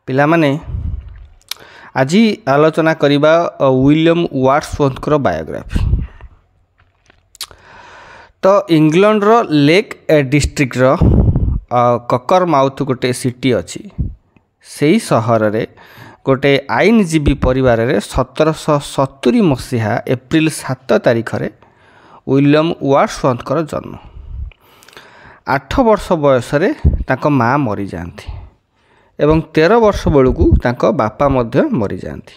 पिलामाने आज आलोचना करिबा विलियम वर्ड्सवर्थ बायोग्राफी। तो इंग्लैंड रो लेक डिस्ट्रिक्ट रो ककर माउथ गोटे सिटी अच्छी से सहर रे गोटे आईनजीवी परिवार रे 1770 मसीहा एप्रिल 7 तारिख रे विलियम वर्ड्सवर्थ जन्म। 8 वर्ष बयस रे ताको माँ मरी जाती एवं 13 वर्ष बेलू ताको बापा मध्य मरी जाती।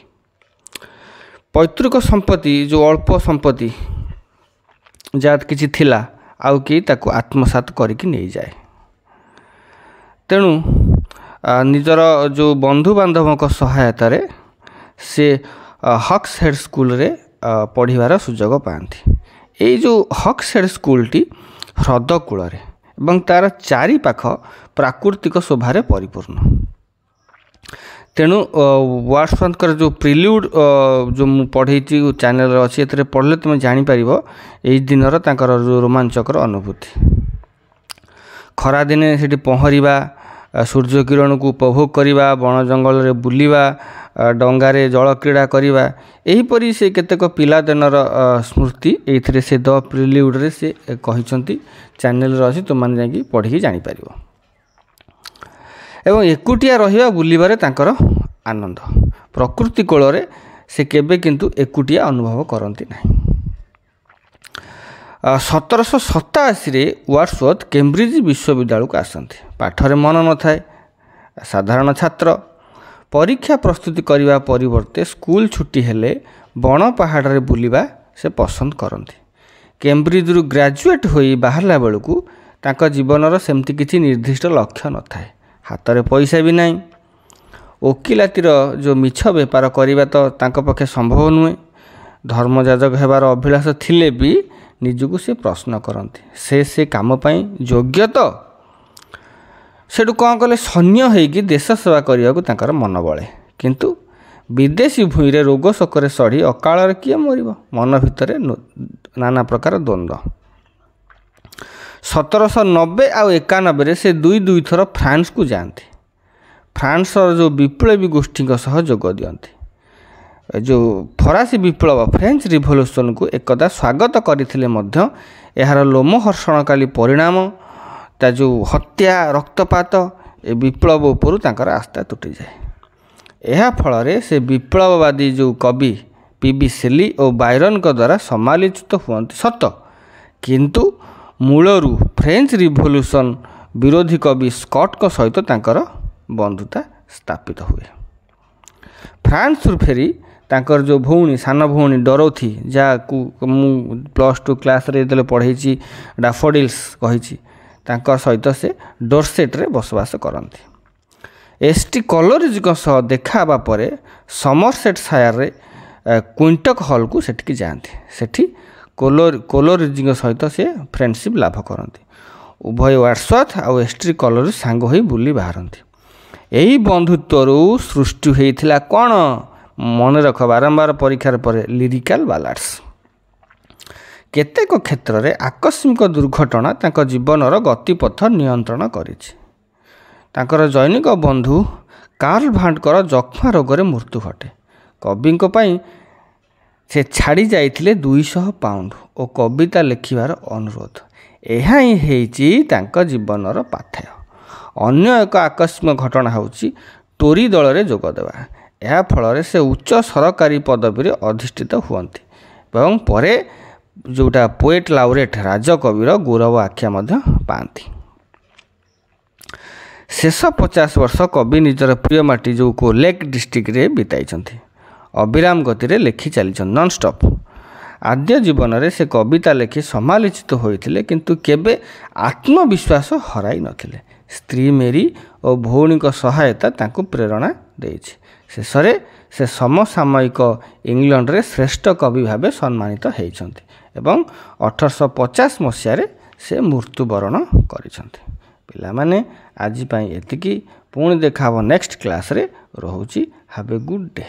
पैतृक संपत्ति जो अल्प संपत्ति जहाँ किसी थिला आउ कि ताको आत्मसात करिकी नहीं जाए। तेणु निजर जो बंधु बांधव सहायता रे से हक्सहेड स्कूल रे पढ़िबार सुजोग पाती। यही जो हक्सहेड स्कूलटी ह्रद कूल एवं तार चारि पाख प्राकृतिक शोभार परिपूर्ण। तेणु वर्ड्सवर्थ जो प्रिल्यूड जो मु पढ़ी चैनल अच्छी ए पढ़ले तुम जापर यही दिन जो रोमांचकर अनुभूति। खरा दिने से पहरिबा सूर्य किरण को उपभोग करवा बण जंगल रे बुलिबा डंगारे जल क्रीड़ा करवा एहीपरी से केतेक पिलादिनर स्मृति ये से द प्रिल्यूड रे से कहिसंती चैनल रे अछि तुम जाकि पढ़ी जापर। एवं एकुटिया रहिबा बुलिबारे तांकर आनंद प्रकृति कोल रे से केबे किंतु एकुटिया अनुभव करती नहीं। 1787 रे वर्ड्सवर्थ कैम्ब्रिज विश्वविद्यालय को आसती। पाठरे मन न थाए, साधारण छात्र परीक्षा प्रस्तुति करने परिवर्ते स्कूल छुट्टी हेले बण पहाड़ रे बुलिबा से पसंद करती। कैम्ब्रिज रु ग्रेजुएट होई बाहरला बेलू तांका जीवनर सेमती किसी निर्दिष्ट लक्ष्य न थाए। हाथ में पैसा भी नहीं। वकिलातीर जो मिछ बेपार करने तो तांका पक्षे संभव नुहे। धर्मजाजक हेबार अभिलाष थिले भी निजको से प्रश्न करते से काम पाई योग्य तो सेठू कौन कले सैन्य होगी देश सेवा करने को मन बले। किंतु विदेशी भूई रे रोग शोकर सड़ी अकाल किए मर मन भितर नाना प्रकार द्वंद्व। 1790 आ 91 से दुई थर फ्रांस को जाती। फ्रांस जो विप्लवी गोष्ठी सह जोग दियंती। जो फरासी विप्लव फ्रेंच रिवोल्यूशन को एकदा स्वागत करथिले मध्य यार लोमहर्षणकाली परिणाम ता जो हत्या रक्तपात ए विप्लव उपरू तांकर आस्था तुटी जाए। यह फल से विप्लववादी जो कवि पीबी शेली और बायरन द्वारा समालोचित हुअन्ति सत, किंतु मूलरू फ्रेंच रिवोल्यूशन विरोधी कवि स्कॉट को सहित तांकर बंधुता स्थापित हुए। फ्रांस रु फेरी तांकर जो भौणी सान भौणी डरोथी जहाँ मु +2 क्लास रे पढ़ी डैफोडिल्स कही तांकर सहित से डोरसेट रे बसवास करती। एसटी कॉलेरिज सह देखा पर समरसेट शायर रे क्विंटक हॉल को सेठकी जाती। सेठी कोलोरिज सहित से फ्रेंडशिप लाभ करती। उभय वर्ड्सवर्थ और एसटी कॉलेरिज सांग होई बुली बाहरती। यही बंधुत्व सृष्टि होता कौन मन रख बारंबार परीक्षार पर लिरिकल बालाड्स। केतेक क्षेत्र में आकस्मिक दुर्घटना तांको जीवनर गतिपथ नियंत्रण करिछि। तांकर जैनिक बंधु कार्ल भांडकर जक्ष्मा रोग रे मृत्यु घटे। कवि से छाड़ी जाइथिले 200 पाउंड और कविता लिखिबार अनुरोध। यह ही हेछि तांको जीवनर पाथेय। अन्य एक आकस्मिक घटना होछि टोरी दल रे जोग देवा। यह फल से उच्च सरकारी पदवी अधिष्ठित हुअन्ति एवं परे जोटा पोएट लाउरेट राजकविर गौरव आख्या मध्य पाती। शेष 50 वर्ष कवि निजर प्रिय माटी जो को लेक डिस्ट्रिक्ट रे बिताई अविराम गति रे लेखि चली नॉन स्टॉप। आद्य जीवन रे से कविता लेखि समालोचित होइथिले किंतु केबे आत्मविश्वास हराई नथिले। स्त्री मेरी और भौणी सहायता तांको प्रेरणा देइछि। शेषरे से समसामयिक इंग्लैंड रे श्रेष्ठ कवि भावे सम्मानित होइछन्ति एवं 1850 मसीह से मृत्युवरण करिछन्ति। पिला माने आज पई एतिकी पुणी देखा नेक्स्ट क्लास रे रहुछि। Have a good day.